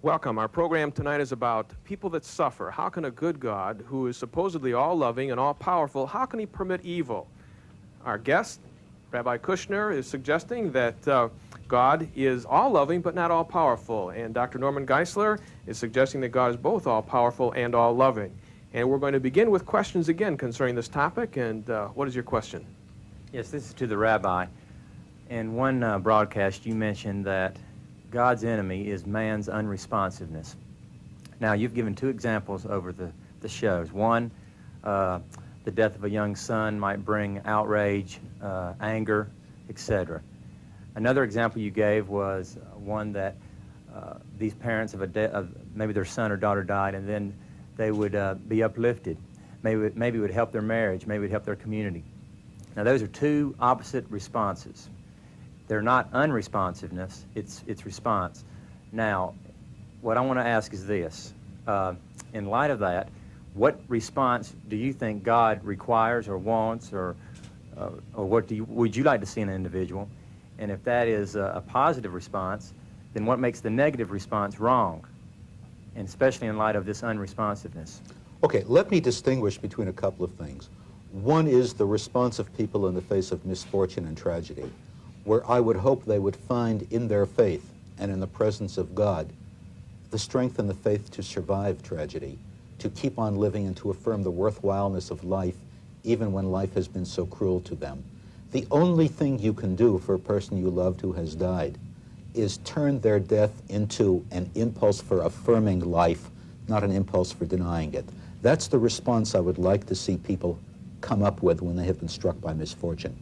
Welcome. Our program tonight is about people that suffer. How can a good God, who is supposedly all-loving and all-powerful, how can he permit evil? Our guest, Rabbi Kushner, is suggesting that God is all-loving but not all-powerful. And Dr. Norman Geisler is suggesting that God is both all-powerful and all-loving. And we're going to begin with questions again concerning this topic. And what is your question? Yes, this is to the rabbi. In one broadcast, you mentioned that God's enemy is man's unresponsiveness. Now, you've given two examples over the shows. One, the death of a young son might bring outrage, anger, etc. Another example you gave was one that these parents of maybe their son or daughter died, and then they would be uplifted. Maybe it would help their marriage, maybe it would help their community. Now, those are two opposite responses. They're not unresponsiveness, it's response. Now, what I want to ask is this. In light of that, what response do you think God requires or wants, or what would you like to see in an individual? And if that is a positive response, then what makes the negative response wrong? And especially in light of this unresponsiveness. Okay, let me distinguish between a couple of things. One is the response of people in the face of misfortune and tragedy, where I would hope they would find in their faith and in the presence of God the strength and the faith to survive tragedy, to keep on living and to affirm the worthwhileness of life even when life has been so cruel to them. The only thing you can do for a person you loved who has died is turn their death into an impulse for affirming life, not an impulse for denying it. That's the response I would like to see people come up with when they have been struck by misfortune.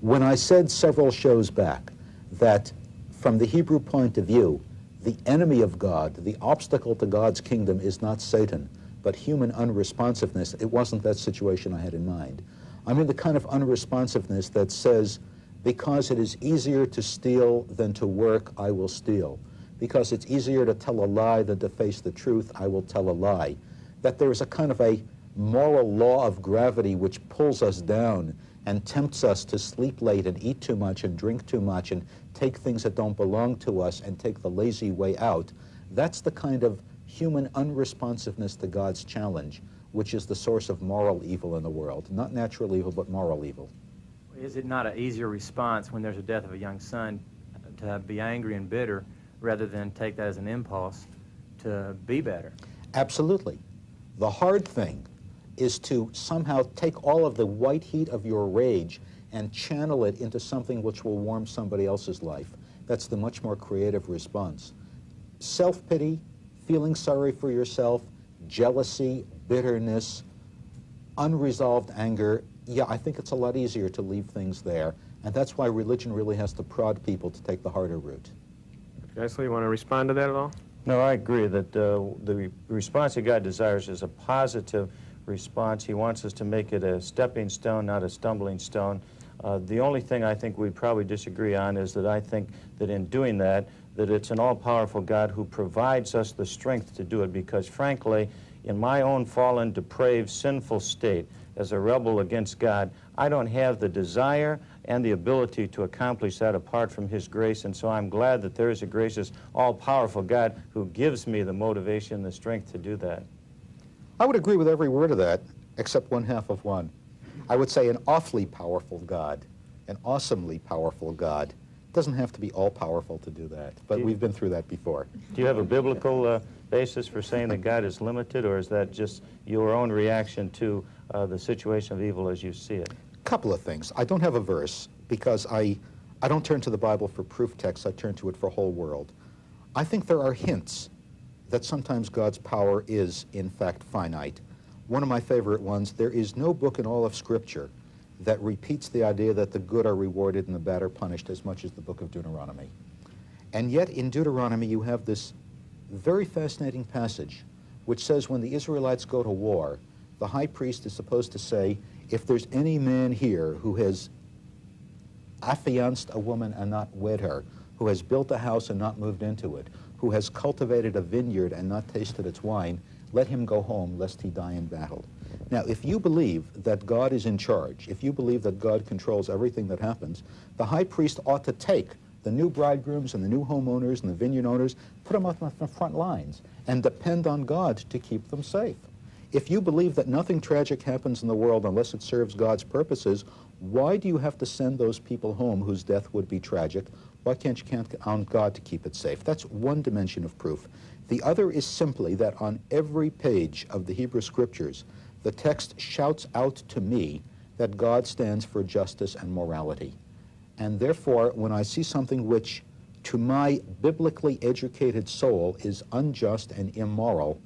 When I said several shows back that from the Hebrew point of view, the enemy of God, the obstacle to God's kingdom is not Satan, but human unresponsiveness, it wasn't that situation I had in mind. I mean the kind of unresponsiveness that says, because it is easier to steal than to work, I will steal. Because it's easier to tell a lie than to face the truth, I will tell a lie. That there is a kind of a moral law of gravity which pulls us down and tempts us to sleep late and eat too much and drink too much and take things that don't belong to us and take the lazy way out. That's the kind of human unresponsiveness to God's challenge, which is the source of moral evil in the world. Not natural evil, but moral evil. Is it not an easier response when there's a death of a young son to be angry and bitter rather than take that as an impulse to be better? Absolutely. The hard thing is to somehow take all of the white heat of your rage and channel it into something which will warm somebody else's life. That's the much more creative response. Self-pity, feeling sorry for yourself, jealousy, bitterness, unresolved anger, yeah, I think it's a lot easier to leave things there, and that's why religion really has to prod people to take the harder route. Geisler, you want to respond to that at all? No, I agree that the response that God desires is a positive response. He wants us to make it a stepping stone, not a stumbling stone. The only thing I think we'd probably disagree on is that I think that in doing that it's an all-powerful God who provides us the strength to do it, because frankly, in my own fallen, depraved, sinful state, as a rebel against God, I don't have the desire and the ability to accomplish that apart from His grace, and so I'm glad that there is a gracious, all-powerful God who gives me the motivation, the strength to do that. I would agree with every word of that, except one half of one. I would say an awfully powerful God, an awesomely powerful God. It doesn't have to be all-powerful to do that, but we've been through that before. Do you have a biblical basis for saying that God is limited, or is that just your own reaction to the situation of evil as you see it? A couple of things. I don't have a verse, because I don't turn to the Bible for proof texts, I turn to it for whole world. I think there are hints that sometimes God's power is, in fact, finite. One of my favorite ones, there is no book in all of Scripture that repeats the idea that the good are rewarded and the bad are punished as much as the book of Deuteronomy. And yet in Deuteronomy you have this very fascinating passage which says when the Israelites go to war, the high priest is supposed to say, if there's any man here who has affianced a woman and not wed her, who has built a house and not moved into it, who has cultivated a vineyard and not tasted its wine, let him go home lest he die in battle. Now, if you believe that God is in charge, if you believe that God controls everything that happens, the high priest ought to take the new bridegrooms and the new homeowners and the vineyard owners, put them up on the front lines and depend on God to keep them safe. If you believe that nothing tragic happens in the world unless it serves God's purposes, why do you have to send those people home whose death would be tragic? Why can't you count on God to keep it safe? That's one dimension of proof. The other is simply that on every page of the Hebrew Scriptures, the text shouts out to me that God stands for justice and morality. And therefore, when I see something which, to my biblically educated soul, is unjust and immoral,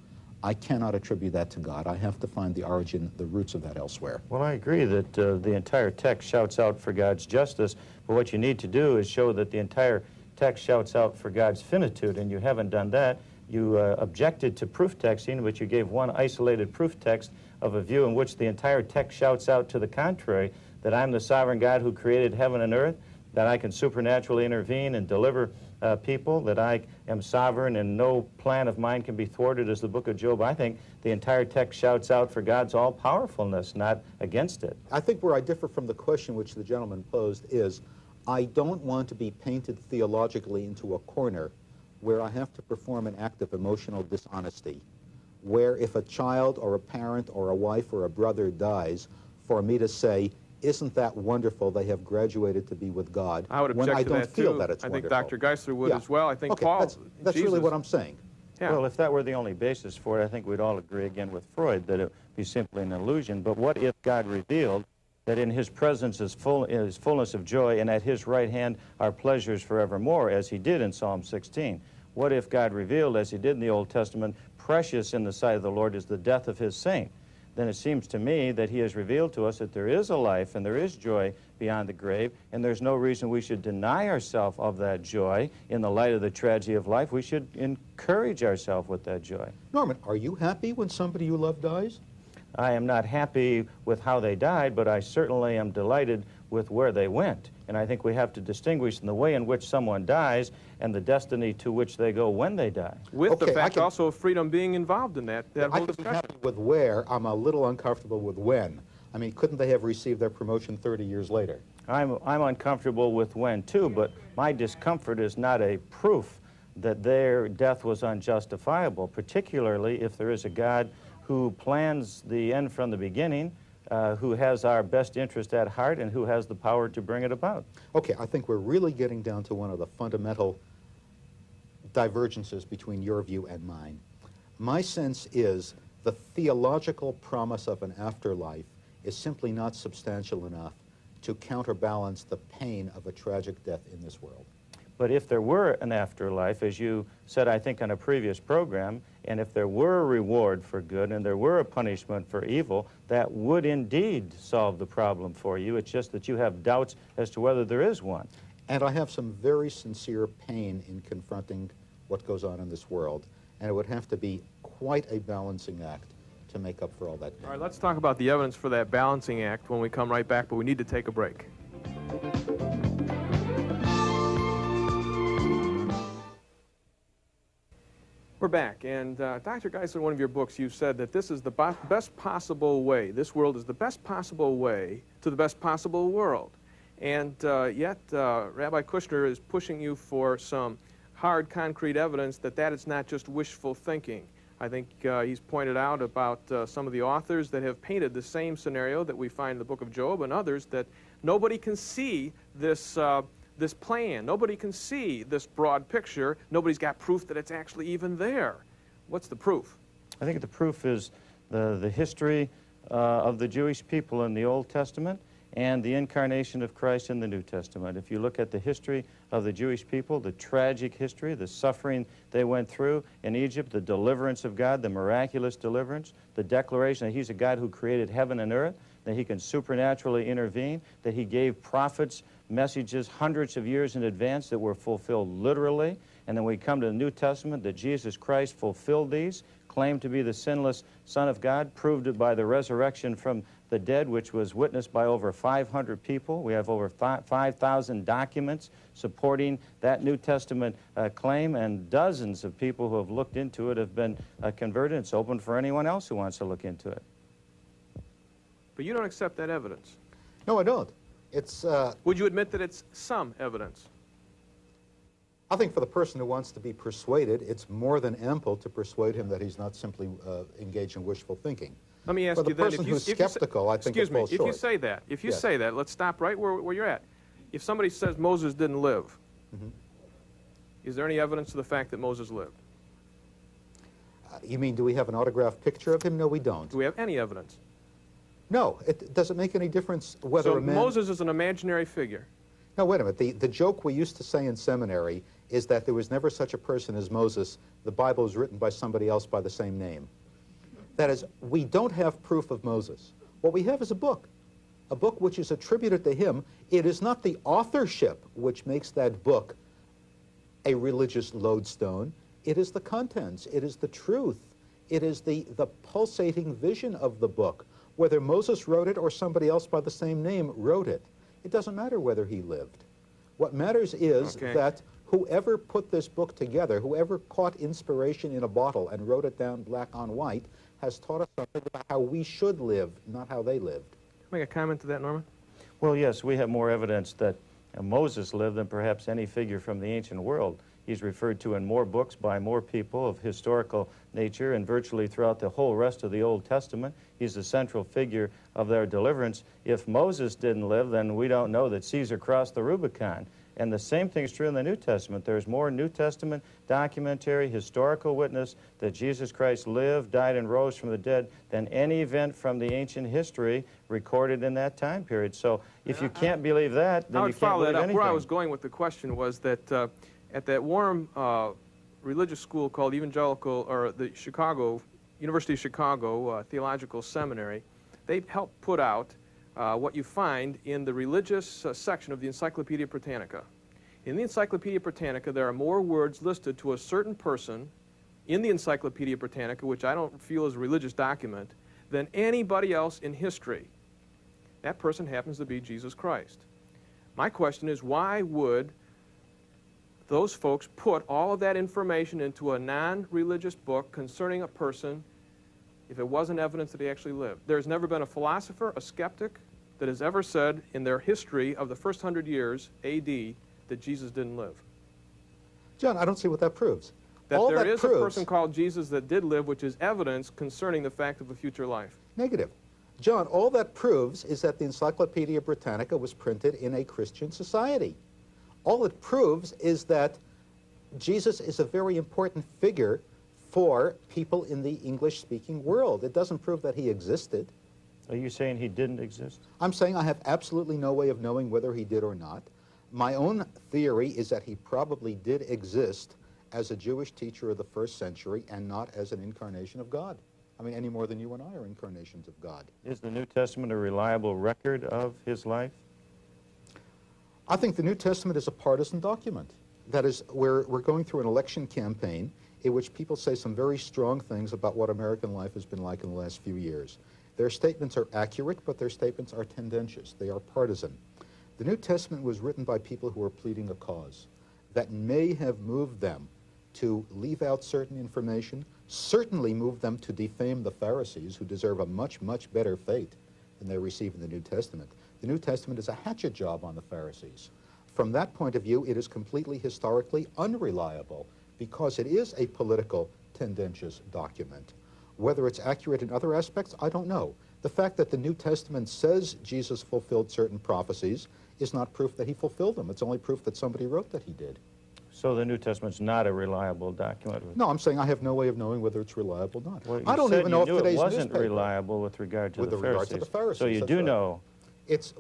I cannot attribute that to God. I have to find the origin, the roots of that elsewhere. Well, I agree that the entire text shouts out for God's justice, but what you need to do is show that the entire text shouts out for God's finitude, and you haven't done that. You objected to proof texting, but you gave one isolated proof text of a view in which the entire text shouts out to the contrary, that I'm the sovereign God who created heaven and earth, that I can supernaturally intervene and deliver people, that I am sovereign and no plan of mine can be thwarted, as the book of Job. I think the entire text shouts out for God's all-powerfulness, not against it. I think where I differ from the question which the gentleman posed is, I don't want to be painted theologically into a corner where I have to perform an act of emotional dishonesty, where if a child or a parent or a wife or a brother dies, for me to say, isn't that wonderful, they have graduated to be with God, I would object when I to don't that feel too. that it's I think wonderful. Dr. Geisler would Yeah. as well. I think Okay, Paul, that's really Jesus- what I'm saying. Yeah. Well, if that were the only basis for it, I think we'd all agree again with Freud that it would be simply an illusion. But what if God revealed that in his presence is fullness of joy, and at his right hand are pleasures forevermore, as he did in Psalm 16? What if God revealed, as he did in the Old Testament, precious in the sight of the Lord is the death of his saint? Then it seems to me that he has revealed to us that there is a life and there is joy beyond the grave, and there's no reason we should deny ourselves of that joy in the light of the tragedy of life. We should encourage ourselves with that joy. Norman, are you happy when somebody you love dies? I am not happy with how they died, but I certainly am delighted with where they went. And I think we have to distinguish in the way in which someone dies and the destiny to which they go when they die. With the Okay, fact also of freedom being involved in that I whole could be discussion. happy with where, I'm a little uncomfortable with when. I mean, couldn't they have received their promotion 30 years later? I'm uncomfortable with when, too, but my discomfort is not a proof that their death was unjustifiable, particularly if there is a God who plans the end from the beginning, who has our best interest at heart, and who has the power to bring it about. Okay, I think we're really getting down to one of the fundamental divergences between your view and mine. My sense is the theological promise of an afterlife is simply not substantial enough to counterbalance the pain of a tragic death in this world. But if there were an afterlife, as you said, I think, on a previous program, and if there were a reward for good and there were a punishment for evil, that would indeed solve the problem for you. It's just that you have doubts as to whether there is one. And I have some very sincere pain in confronting what goes on in this world, and it would have to be quite a balancing act to make up for all that pain. All right, let's talk about the evidence for that balancing act when we come right back, but we need to take a break. We're back, and Dr. Geisler, in one of your books, you said that this is the best possible way. This world is the best possible way to the best possible world. And yet, Rabbi Kushner is pushing you for some hard, concrete evidence that that is not just wishful thinking. I think he's pointed out about some of the authors that have painted the same scenario that we find in the book of Job, and others that nobody can see this this plan. Nobody can see this broad picture. Nobody's got proof that it's actually even there. What's the proof? I think the proof is the history of the Jewish people in the Old Testament and the incarnation of Christ in the New Testament. If you look at the history of the Jewish people, the tragic history, the suffering they went through in Egypt, the deliverance of God, the miraculous deliverance, the declaration that he's a God who created heaven and earth, that he can supernaturally intervene, that he gave prophets messages hundreds of years in advance that were fulfilled literally, and then we come to the New Testament that Jesus Christ fulfilled these, claimed to be the sinless Son of God, proved it by the resurrection from the dead, which was witnessed by over 500 people. We have over 5,000 documents supporting that New Testament claim, and dozens of people who have looked into it have been converted. It's open for anyone else who wants to look into it. But you don't accept that evidence. No, I don't. It's, Would you admit that it's some evidence? I think for the person who wants to be persuaded, it's more than ample to persuade him that he's not simply engaged in wishful thinking. Let me ask For the you then, person who's skeptical, I think it falls short. If you say that, Yes. say that, let's stop right where you're at. If somebody says Moses didn't live, is there any evidence to the fact that Moses lived? You mean, do we have an autographed picture of him? No, we don't. Do we have any evidence? No. Does it make any difference whether So a man... Moses is an imaginary figure. No, wait a minute. The joke we used to say in seminary is that there was never such a person as Moses. The Bible was written by somebody else by the same name. That is, we don't have proof of Moses. What we have is a book which is attributed to him. It is not the authorship which makes that book a religious lodestone. It is the contents. It is the truth. It is the pulsating vision of the book. Whether Moses wrote it or somebody else by the same name wrote it, it doesn't matter whether he lived. What matters is that whoever put this book together, whoever caught inspiration in a bottle and wrote it down black on white, has taught us something about how we should live, not how they lived. Make a comment to that, Norman? Well, yes, we have more evidence that Moses lived than perhaps any figure from the ancient world. He's referred to in more books by more people of historical nature, and virtually throughout the whole rest of the Old Testament. He's the central figure of their deliverance. If Moses didn't live, then we don't know that Caesar crossed the Rubicon. And the same thing is true in the New Testament. There's more New Testament documentary, historical witness that Jesus Christ lived, died, and rose from the dead than any event from the ancient history recorded in that time period. So if you can't believe that, then you can't believe anything. Where I was going with the question was that at that warm religious school called Evangelical, or the University of Chicago Theological Seminary, they helped put out what you find in the religious section of the Encyclopedia Britannica. In the Encyclopedia Britannica, there are more words listed to a certain person in the Encyclopedia Britannica, which I don't feel is a religious document, than anybody else in history. That person happens to be Jesus Christ. My question is, why would those folks put all of that information into a non-religious book concerning a person if it wasn't evidence that he actually lived? There's never been a philosopher, a skeptic, that has ever said in their history of the first 100 years A.D. that Jesus didn't live. John, I don't see what that proves. That all there that is proves, a person called Jesus that did live, which is evidence concerning the fact of a future life. Negative. John, all that proves is that the Encyclopedia Britannica was printed in a Christian society. All it proves is that Jesus is a very important figure for people in the English-speaking world. It doesn't prove that he existed. Are you saying he didn't exist? I'm saying I have absolutely no way of knowing whether he did or not. My own theory is that he probably did exist as a Jewish teacher of the first century and not as an incarnation of God. I mean, any more than you and I are incarnations of God. Is the New Testament a reliable record of his life? I think the New Testament is a partisan document. That is, we're going through an election campaign in which people say some very strong things about what American life has been like in the last few years. Their statements are accurate, but their statements are tendentious. They are partisan. The New Testament was written by people who are pleading a cause that may have moved them to leave out certain information, certainly moved them to defame the Pharisees, who deserve a much, much better fate than they receive in the New Testament. The New Testament is a hatchet job on the Pharisees. From that point of view, it is completely historically unreliable because it is a political, tendentious document. Whether it's accurate in other aspects, I don't know. The fact that the New Testament says Jesus fulfilled certain prophecies is not proof that he fulfilled them. It's only proof that somebody wrote that he did. So the New Testament's not a reliable document? No, I'm saying I have no way of knowing whether it's reliable or not. Well, I don't even know if today's it wasn't newspaper, reliable with regard to the Pharisees. So you do know. It's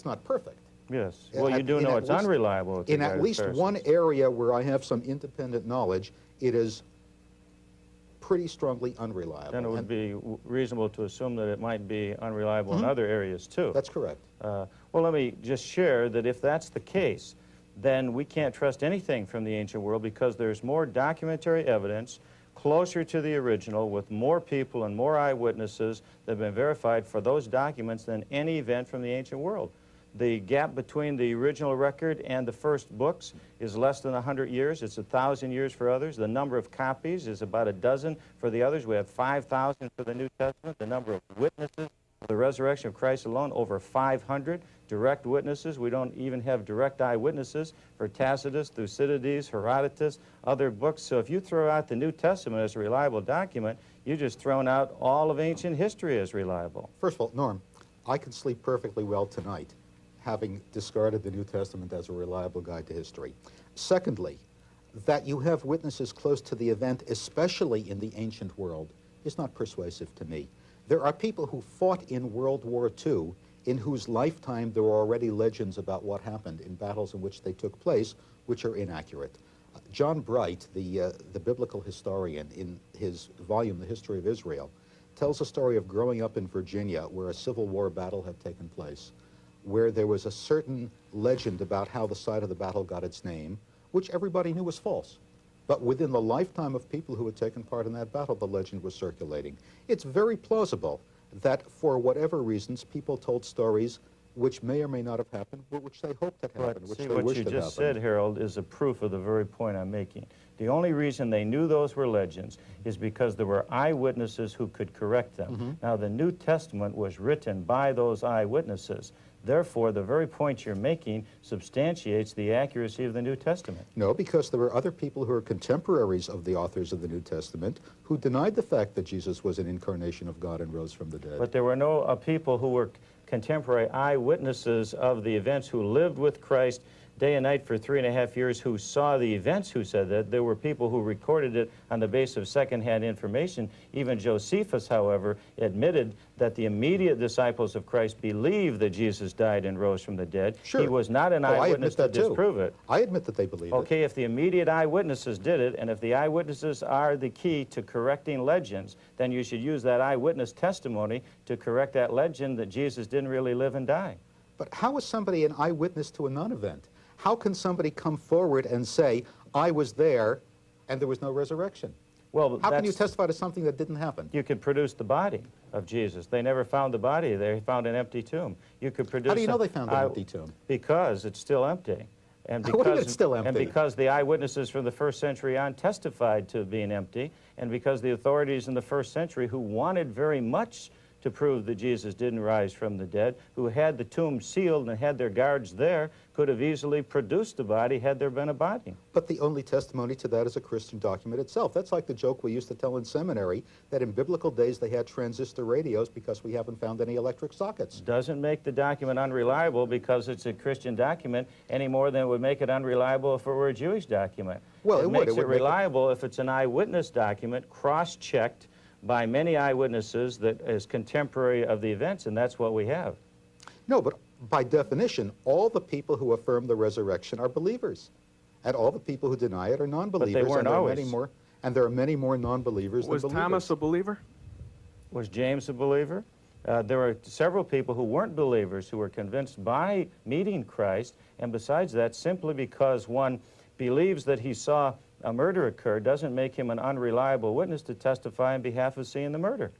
not perfect. Yes. Well, you do know it's unreliable with regard to the Pharisees. In at least one area where I have some independent knowledge, it is pretty strongly unreliable. Then it would be reasonable to assume that it might be unreliable in other areas, too. That's correct. Well, let me just share that if that's the case, then we can't trust anything from the ancient world because there's more documentary evidence closer to the original with more people and more eyewitnesses that have been verified for those documents than any event from the ancient world. The gap between the original record and the first books is less than 100 years. It's 1,000 years for others. The number of copies is about a dozen for the others. We have 5,000 for the New Testament. The number of witnesses for the rest resurrection of Christ alone, over 500 direct witnesses. We don't even have direct eyewitnesses for Tacitus, Thucydides, Herodotus, other books. So if you throw out the New Testament as a reliable document, you've just thrown out all of ancient history as reliable. First of all, Norm, I can sleep perfectly well tonight, having discarded the New Testament as a reliable guide to history. Secondly, that you have witnesses close to the event, especially in the ancient world, is not persuasive to me. There are people who fought in World War II in whose lifetime there were already legends about what happened in battles in which they took place, which are inaccurate. John Bright, the biblical historian, in his volume, The History of Israel, tells a story of growing up in Virginia where a Civil War battle had taken place, where there was a certain legend about how the site of the battle got its name, which everybody knew was false. But within the lifetime of people who had taken part in that battle, the legend was circulating. It's very plausible that for whatever reasons, people told stories which may or may not have happened, but which they hoped had happened, which they wished had happened. What you just said, Harold, is a proof of the very point I'm making. The only reason they knew those were legends is because there were eyewitnesses who could correct them. Now, the New Testament was written by those eyewitnesses. Therefore, the very point you're making substantiates the accuracy of the New Testament. No, because there were other people who are contemporaries of the authors of the New Testament who denied the fact that Jesus was an incarnation of God and rose from the dead. But there were no people who were contemporary eyewitnesses of the events who lived with Christ day and night for 3.5 years, who saw the events, who said that. There were people who recorded it on the basis of secondhand information. Even Josephus, however, admitted that the immediate disciples of Christ believed that Jesus died and rose from the dead. Sure. He was not an eyewitness to disprove it. I admit that they believed it. Okay, if the immediate eyewitnesses did it, and if the eyewitnesses are the key to correcting legends, then you should use that eyewitness testimony to correct that legend that Jesus didn't really live and die. But how is somebody an eyewitness to a non-event? How can somebody come forward and say, I was there and there was no resurrection? Well, how can you testify to something that didn't happen? You could produce the body of Jesus. They never found the body. They found an empty tomb. You could produce. How do you know they found an empty tomb? Because it's still empty. And because, what do you mean it's still empty? And because the eyewitnesses from the first century on testified to being empty, and because the authorities in the first century who wanted very much to prove that Jesus didn't rise from the dead, who had the tomb sealed and had their guards there, could have easily produced the body had there been a body. But the only testimony to that is a Christian document itself. That's like the joke we used to tell in seminary, that in biblical days they had transistor radios because we haven't found any electric sockets. Doesn't make the document unreliable because it's a Christian document any more than it would make it unreliable if it were a Jewish document. Well, it would. Makes it reliable if it's an eyewitness document, cross-checked by many eyewitnesses that is contemporary of the events, and that's what we have. No, but by definition, all the people who affirm the resurrection are believers, and all the people who deny it are non-believers. But they weren't always. There are many more non-believers than believers. Was Thomas a believer? Was James a believer? There were several people who weren't believers who were convinced by meeting Christ, and besides that, simply because one believes that he saw a murder occur doesn't make him an unreliable witness to testify on behalf of seeing the murder.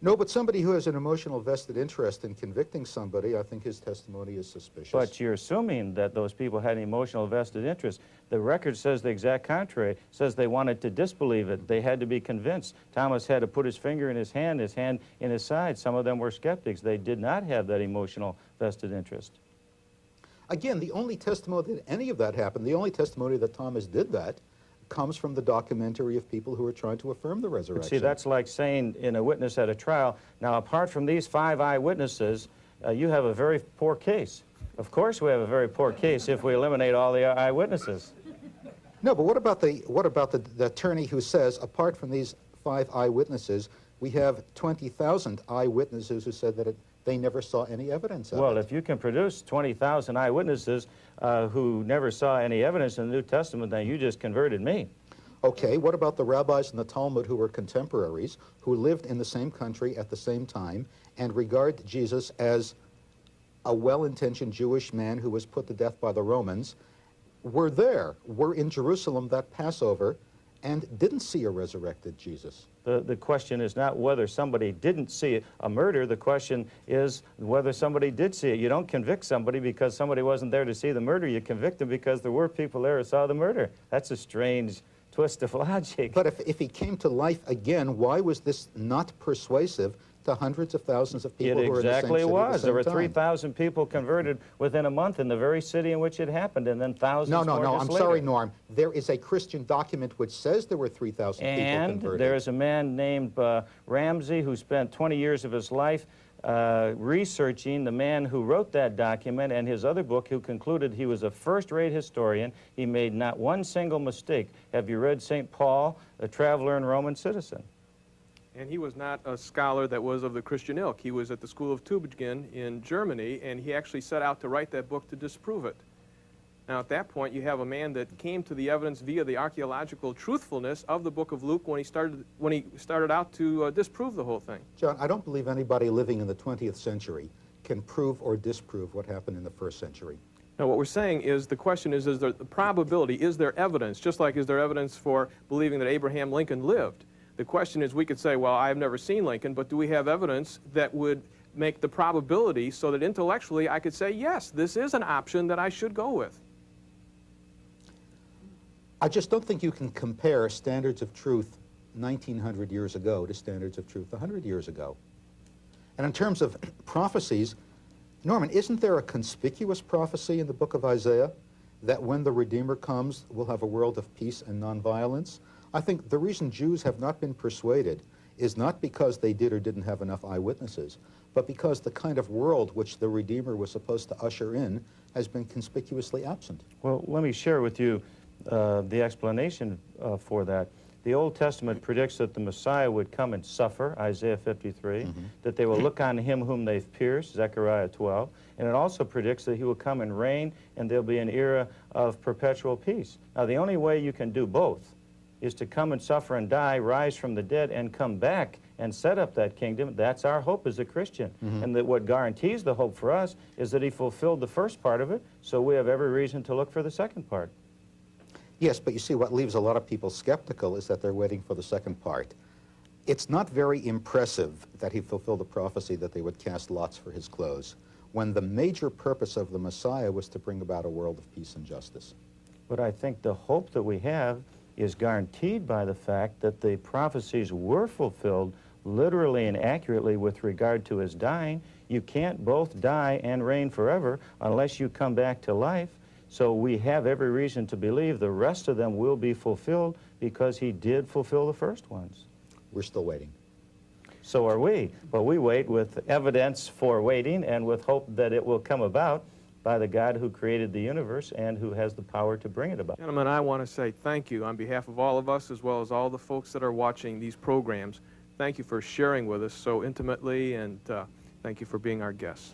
No, but somebody who has an emotional vested interest in convicting somebody, I think his testimony is suspicious. But you're assuming that those people had an emotional vested interest. The record says the exact contrary. It says they wanted to disbelieve it. They had to be convinced. Thomas had to put his finger in his hand in his side. Some of them were skeptics. They did not have that emotional vested interest. Again, the only testimony that any of that happened, the only testimony that Thomas did that, comes from the documentary of people who are trying to affirm the resurrection. But see, that's like saying in a witness at a trial, now apart from these 5 eyewitnesses, you have a very poor case. Of course we have a very poor case if we eliminate all the eyewitnesses. No, but what about the attorney who says, apart from these 5 eyewitnesses, we have 20,000 eyewitnesses who said that they never saw any evidence of it? Well, if you can produce 20,000 eyewitnesses who never saw any evidence in the New Testament, then you just converted me. Okay, what about the rabbis in the Talmud who were contemporaries, who lived in the same country at the same time, and regard Jesus as a well-intentioned Jewish man who was put to death by the Romans, were in Jerusalem that Passover, and didn't see a resurrected Jesus? The question is not whether somebody didn't see a murder. The question is whether somebody did see it. You don't convict somebody because somebody wasn't there to see the murder. You convict them because there were people there who saw the murder. That's a strange twist of logic. But if he came to life again, why was this not persuasive to hundreds of thousands of people It who were in the same exactly city at the was. same There were time. 3,000 people converted within a month in the very city in which it happened, and then thousands No, more just I'm later. sorry, Norm. There is a Christian document which says there were 3,000 people And converted. there is a man named Ramsey who spent 20 years of his life researching the man who wrote that document and his other book, who concluded he was a first-rate historian. He made not one single mistake. Have you read St. Paul, a traveler and Roman citizen? And he was not a scholar that was of the Christian ilk. He was at the School of Tübingen in Germany, and he actually set out to write that book to disprove it. Now, at that point, you have a man that came to the evidence via the archaeological truthfulness of the book of Luke when he started out to disprove the whole thing. John, I don't believe anybody living in the 20th century can prove or disprove what happened in the first century. Now, what we're saying is the question is there the probability, is there evidence, just like is there evidence for believing that Abraham Lincoln lived? The question is, we could say, well, I've never seen Lincoln, but do we have evidence that would make the probability so that intellectually I could say, yes, this is an option that I should go with? I just don't think you can compare standards of truth 1,900 years ago to standards of truth 100 years ago. And in terms of prophecies, Norman, isn't there a conspicuous prophecy in the book of Isaiah that when the Redeemer comes, we'll have a world of peace and nonviolence? I think the reason Jews have not been persuaded is not because they did or didn't have enough eyewitnesses, but because the kind of world which the Redeemer was supposed to usher in has been conspicuously absent. Well, let me share with you the explanation for that. The Old Testament predicts that the Messiah would come and suffer, Isaiah 53, that they will look on him whom they've pierced, Zechariah 12, and it also predicts that he will come and reign and there'll be an era of perpetual peace. Now, the only way you can do both is to come and suffer and die, rise from the dead, and come back and set up that kingdom. That's our hope as a Christian. And that what guarantees the hope for us is that he fulfilled the first part of it, so we have every reason to look for the second part. Yes, but you see, what leaves a lot of people skeptical is that they're waiting for the second part. It's not very impressive that he fulfilled the prophecy that they would cast lots for his clothes, when the major purpose of the Messiah was to bring about a world of peace and justice. But I think the hope that we have is guaranteed by the fact that the prophecies were fulfilled literally and accurately with regard to his dying. You can't both die and reign forever unless you come back to life. So we have every reason to believe the rest of them will be fulfilled because he did fulfill the first ones. We're still waiting. So are we. But we wait with evidence for waiting and with hope that it will come about by the God who created the universe and who has the power to bring it about. Gentlemen, I want to say thank you on behalf of all of us as well as all the folks that are watching these programs. Thank you for sharing with us so intimately, and thank you for being our guests.